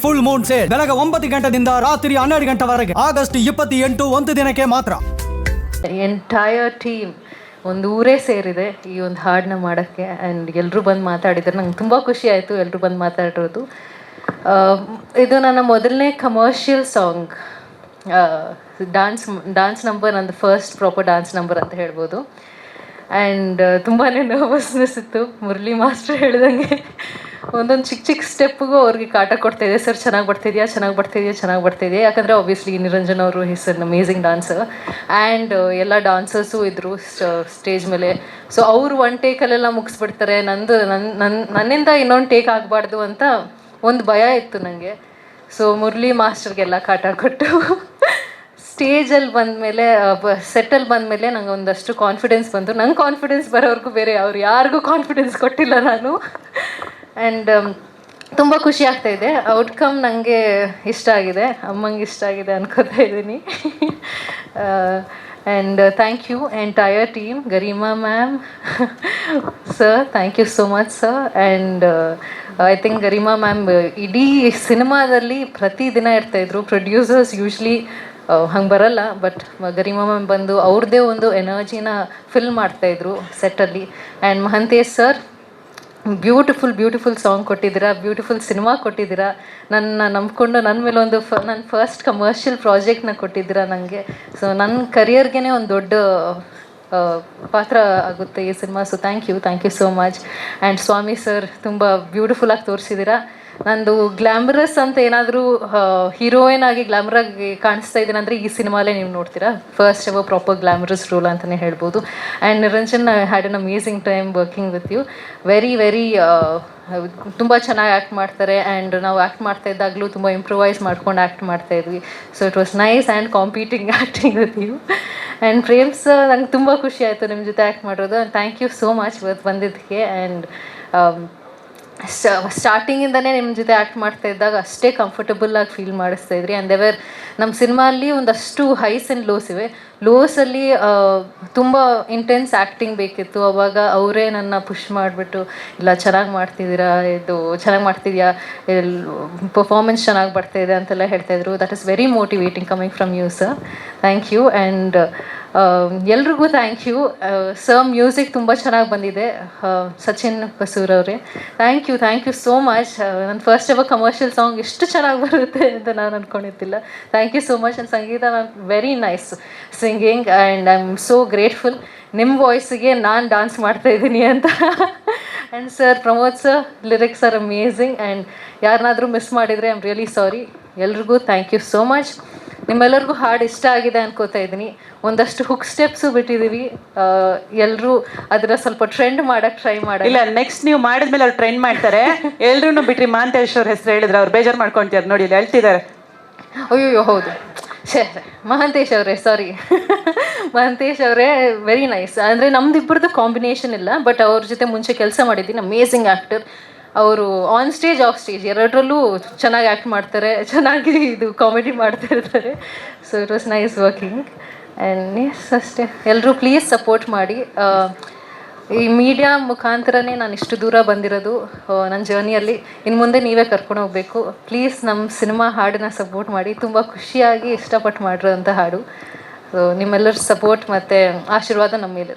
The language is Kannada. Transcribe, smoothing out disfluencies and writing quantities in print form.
ಫುಲ್ ಮೂನ್ ಸೇಲ್ ಬೆಳಗ್ಗೆ 9 ಗಂಟೆದಿಂದ ರಾತ್ರಿ 12 ಗಂಟೆವರೆಗೆ ಆಗಸ್ಟ್ 28 ಒಂದು ದಿನಕ್ಕೆ ಮಾತ್ರ. ಎಂಟೈರ್ ಟೀಮ್ ಒಂದು ಊರೇ ಸೇರಿದೆ ಈ ಒಂದು ಹಾಡನ್ನ ಮಾಡೋಕ್ಕೆ. ಆ್ಯಂಡ್ ಎಲ್ಲರೂ ಬಂದು ಮಾತಾಡಿದ್ದಾರೆ, ನಂಗೆ ತುಂಬ ಖುಷಿ ಆಯಿತು ಎಲ್ಲರೂ ಬಂದು ಮಾತಾಡಿರೋದು. ಇದು ನನ್ನ ಮೊದಲನೇ ಕಮರ್ಷಿಯಲ್ ಸಾಂಗ್, ಡ್ಯಾನ್ಸ್ ನಂಬರ್, ನಂದು ಫಸ್ಟ್ ಪ್ರಾಪರ್ ಡ್ಯಾನ್ಸ್ ನಂಬರ್ ಅಂತ ಹೇಳ್ಬೋದು. ಆ್ಯಂಡ್ ತುಂಬಾ ನರ್ವಸ್ನೆಸ್ ಇತ್ತು. ಮುರಳಿ ಮಾಸ್ಟರ್ ಹೇಳ್ದಂಗೆ ಒಂದೊಂದು ಚಿಕ್ಕ ಚಿಕ್ಕ ಸ್ಟೆಪ್ಪಿಗೂ ಅವ್ರಿಗೆ ಕಾಟ ಕೊಡ್ತಾಯಿದೆ, ಸರ್ ಚೆನ್ನಾಗಿ ಬರ್ತಿದೆಯಾ. ಯಾಕಂದರೆ ಆಬ್ವಿಯಸ್ಲಿ ನಿರಂಜನ್ ಅವರು is an amazing dancer and ಎಲ್ಲ ಡಾನ್ಸರ್ಸು ಇದ್ದರು ಸ್ಟೇಜ್ ಮೇಲೆ. ಸೊ ಅವರು ಒನ್ ಟೇಕಲ್ಲೆಲ್ಲ ಮುಗಿಸ್ಬಿಡ್ತಾರೆ, ನನ್ನಿಂದ ಇನ್ನೊಂದು ಟೇಕ್ ಆಗಬಾರ್ದು ಅಂತ ಒಂದು ಭಯ ಇತ್ತು ನನಗೆ. ಸೊ ಮುರಳಿ ಮಾಸ್ಟರ್ಗೆಲ್ಲ ಕಾಟ ಕೊಟ್ಟು ಸ್ಟೇಜಲ್ಲಿ ಬಂದಮೇಲೆ ಸೆಟ್ಟಲ್ಲಿ ಬಂದಮೇಲೆ ನಂಗೆ ಒಂದಷ್ಟು ಕಾನ್ಫಿಡೆನ್ಸ್ ಬಂತು. ನಂಗೆ ಕಾನ್ಫಿಡೆನ್ಸ್ ಬರೋವರೆಗೂ ಬೇರೆ ಅವ್ರು ಯಾರಿಗೂ ಕಾನ್ಫಿಡೆನ್ಸ್ ಕೊಟ್ಟಿಲ್ಲ ನಾನು. ಆ್ಯಂಡ್ ತುಂಬ ಖುಷಿ ಆಗ್ತಾಯಿದೆ. ಔಟ್ಕಮ್ ನನಗೆ ಇಷ್ಟ ಆಗಿದೆ, ಅಮ್ಮಂಗೆ ಇಷ್ಟ ಆಗಿದೆ ಅನ್ಕೋತಾ ಇದ್ದೀನಿ. And thank you entire team, Garima ma'am, sir, thank you so much sir. And I think Garima ma'am ಇಡೀ ಸಿನಿಮಾದಲ್ಲಿ ಪ್ರತಿದಿನ ಇರ್ತಾಯಿದ್ರು. ಪ್ರೊಡ್ಯೂಸರ್ಸ್ ಯೂಶ್ವಲಿ ಹಂಗೆ ಬರಲ್ಲ, ಬಟ್ ಗರಿಮಾ ಮ್ಯಾಮ್ ಬಂದು ಅವ್ರದ್ದೇ ಒಂದು ಎನರ್ಜಿನ ಫಿಲ್ ಮಾಡ್ತಾಯಿದ್ರು ಸೆಟ್ಟಲ್ಲಿ. And Mahantesh sir, beautiful song ಕೊಟ್ಟಿದ್ದೀರಾ, ಬ್ಯೂಟಿಫುಲ್ ಸಿನಿಮಾ ಕೊಟ್ಟಿದ್ದೀರಾ, ನನ್ನ ನಂಬ್ಕೊಂಡು ನನ್ನ ಮೇಲೆ ಒಂದು ನನ್ನ ಫಸ್ಟ್ ಕಮರ್ಷಿಯಲ್ ಪ್ರಾಜೆಕ್ಟ್ನ ಕೊಟ್ಟಿದ್ದೀರಾ ನನಗೆ. ಸೊ ನನ್ನ ಕರಿಯರ್ಗೆ ಒಂದು ದೊಡ್ಡ ಪಾತ್ರ ಆಗುತ್ತೆ ಈ cinema. So thank you so much. And Swami sir, ತುಂಬ ಬ್ಯೂಟಿಫುಲ್ಲಾಗಿ ತೋರಿಸಿದ್ದೀರಾ. ನಂದು ಗ್ಲ್ಯಾಮರಸ್ ಅಂತ ಏನಾದರೂ ಹೀರೋಯಿನ್ ಆಗಿ ಗ್ಲ್ಯಾಮರಾಗಿ ಕಾಣಿಸ್ತಾ ಇದ್ದೀನಿ ಅಂದರೆ ಈ ಸಿನಿಮಾಲೇ ನೀವು ನೋಡ್ತೀರಾ. First ever proper glamorous role ಅಂತಲೇ ಹೇಳ್ಬೋದು. And Niranjan, I had an amazing time working with you. Very ತುಂಬ ಚೆನ್ನಾಗಿ ಆ್ಯಕ್ಟ್ ಮಾಡ್ತಾರೆ. ಆ್ಯಂಡ್ ನಾವು ಆ್ಯಕ್ಟ್ ಮಾಡ್ತಾ ಇದ್ದಾಗಲೂ ತುಂಬ ಇಂಪ್ರೂವೈಸ್ ಮಾಡ್ಕೊಂಡು ಆ್ಯಕ್ಟ್ ಮಾಡ್ತಾಯಿದ್ವಿ. So it was nice and competing acting with you. And Prems, ನಂಗೆ ತುಂಬ ಖುಷಿ ಆಯಿತು ನಿಮ್ಮ ಜೊತೆ ಆ್ಯಕ್ಟ್ ಮಾಡೋದು. And thank you so much ಇವತ್ತು ಬಂದಿದ್ದಕ್ಕೆ. ಆ್ಯಂಡ್ ಸ್ಟಾರ್ಟಿಂಗಿಂದನೇ ನಿಮ್ಮ ಜೊತೆ ಆ್ಯಕ್ಟ್ ಮಾಡ್ತಾ ಇದ್ದಾಗ ಅಷ್ಟೇ ಕಂಫರ್ಟಬಲಾಗಿ ಫೀಲ್ ಮಾಡಿಸ್ತಾ ಇದ್ರಿ. ಆ್ಯಂಡ್ ದೇವರ್ ನಮ್ಮ ಸಿನಿಮಾಲ್ಲಿ ಒಂದಷ್ಟು ಹೈಸ್ ಆ್ಯಂಡ್ ಲೋಸ್ ಇವೆ. ಲೋಸಲ್ಲಿ ತುಂಬ ಇಂಟೆನ್ಸ್ ಆ್ಯಕ್ಟಿಂಗ್ ಬೇಕಿತ್ತು. ಅವಾಗ ಅವರೇ ನನ್ನ ಪುಷ್ ಮಾಡಿಬಿಟ್ಟು, ಇಲ್ಲ ಚೆನ್ನಾಗಿ ಮಾಡ್ತಿದ್ದೀರಾ, ಇದು ಚೆನ್ನಾಗಿ ಮಾಡ್ತಿದ್ಯಾ, ಪರ್ಫಾರ್ಮೆನ್ಸ್ ಚೆನ್ನಾಗಿ ಬರ್ತಾಯಿದೆ ಅಂತೆಲ್ಲ ಹೇಳ್ತಾಯಿದ್ರು. That is very motivating coming from you sir. Thank you. And ಎಲ್ರಿಗೂ ಥ್ಯಾಂಕ್ ಯು ಸರ್. ಮ್ಯೂಸಿಕ್ ತುಂಬ ಚೆನ್ನಾಗಿ ಬಂದಿದೆ, ಸಚಿನ್ ಕಸೂರ್ ಅವರೇ. Thank you so much. ನನ್ನ ಫಸ್ಟ್ ಎವರ್ ಕಮರ್ಷಿಯಲ್ ಸಾಂಗ್ ಇಷ್ಟು ಚೆನ್ನಾಗಿ ಬರುತ್ತೆ ಅಂತ ನಾನು ಅಂದ್ಕೊಂಡಿದ್ದಿಲ್ಲ. Thank you so much. And Sangeetha, ನಾನು very nice singing and I am so grateful ನಿಮ್ಮ ವಾಯ್ಸಿಗೆ ನಾನು ಡ್ಯಾನ್ಸ್ ಮಾಡ್ತಾಯಿದ್ದೀನಿ ಅಂತ. And sir, Pramod sir, lyrics are amazing. And ಯಾರನ್ನಾದರೂ ಮಿಸ್ ಮಾಡಿದರೆ ಐ ಆಮ್ ರಿಯಲಿ ಸಾರಿ. ಎಲ್ರಿಗೂ ಥ್ಯಾಂಕ್ ಯು ಸೋ ಮಚ್. ನಿಮ್ಮೆಲ್ಲರಿಗೂ ಹಾಡು ಇಷ್ಟ ಆಗಿದೆ ಅನ್ಕೋತಾ ಇದ್ದೀನಿ. ಒಂದಷ್ಟು ಹುಕ್ ಸ್ಟೆಪ್ಸು ಬಿಟ್ಟಿದ್ದೀವಿ, ಎಲ್ಲರೂ ಅದರ ಸ್ವಲ್ಪ ಟ್ರೆಂಡ್ ಮಾಡೋಕ್ಕೆ ಟ್ರೈ ಮಾಡಿ. ಇಲ್ಲ, ನೆಕ್ಸ್ಟ್ ನೀವು ಮಾಡಿದ್ಮೇಲೆ ಅವ್ರು ಟ್ರೆಂಡ್ ಮಾಡ್ತಾರೆ. ಎಲ್ಲರೂ ಬಿಟ್ರಿ ಮಹಂತೇಶ್ ಅವ್ರ ಹೆಸರು ಹೇಳಿದ್ರೆ ಅವ್ರು ಬೇಜಾರು ಮಾಡ್ಕೊಳ್ತಾರೆ ನೋಡಿ, ಇಲ್ಲಿ ಹೇಳ್ತಿದ್ದಾರೆ. ಅಯ್ಯೋ ಹೌದು, ಮಹಂತೇಶ್ ಅವರೇ, ಸಾರಿ. ಮಹಂತೇಶ್ ಅವರೇ ವೆರಿ ನೈಸ್. ಅಂದರೆ ನಮ್ದಿಬ್ಬರದ್ದು ಕಾಂಬಿನೇಷನ್ ಇಲ್ಲ, ಬಟ್ ಅವ್ರ ಜೊತೆ ಮುಂಚೆ ಕೆಲಸ ಮಾಡಿದ್ದೀನಿ. ಅಮೇಝಿಂಗ್ ಆ್ಯಕ್ಟರ್ ಅವರು. ಆನ್ ಸ್ಟೇಜ್ ಆಫ್ ಸ್ಟೇಜ್ ಎರಡರಲ್ಲೂ ಚೆನ್ನಾಗಿ ಆ್ಯಕ್ಟ್ ಮಾಡ್ತಾರೆ, ಚೆನ್ನಾಗಿ ಇದು ಕಾಮಿಡಿ ಮಾಡ್ತಾ ಇರ್ತಾರೆ. So it was nice working. And yes, ಅಷ್ಟೇ. ಎಲ್ಲರೂ ಪ್ಲೀಸ್ ಸಪೋರ್ಟ್ ಮಾಡಿ. ಈ ಮೀಡಿಯಾ ಮುಖಾಂತರನೇ ನಾನು ಇಷ್ಟು ದೂರ ಬಂದಿರೋದು ನನ್ನ ಜರ್ನಿಯಲ್ಲಿ. ಇನ್ನು ಮುಂದೆ ನೀವೇ ಕರ್ಕೊಂಡು ಹೋಗಬೇಕು. ಪ್ಲೀಸ್ ನಮ್ಮ ಸಿನಿಮಾ ಹಾಡನ್ನ ಸಪೋರ್ಟ್ ಮಾಡಿ. ತುಂಬ ಖುಷಿಯಾಗಿ ಇಷ್ಟಪಟ್ಟು ಮಾಡಿರೋಂಥ ಹಾಡು. ಸೊ ನಿಮ್ಮೆಲ್ಲರ ಸಪೋರ್ಟ್ ಮತ್ತು ಆಶೀರ್ವಾದ ನಮ್ಮ ಮೇಲೆ.